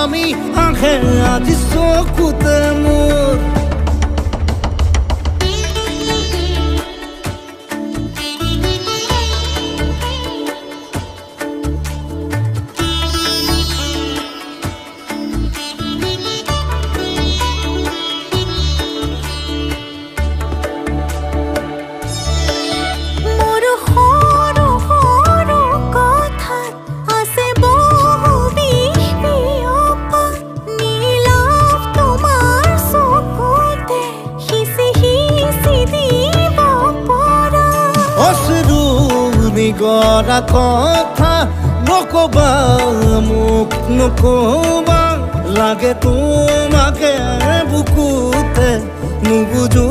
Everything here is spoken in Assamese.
আমি আহে আজি চকুতে মোৰ গড়া কথা নকবা মোক নকবা লাগে তোমাকে বুকুতে নুবুজো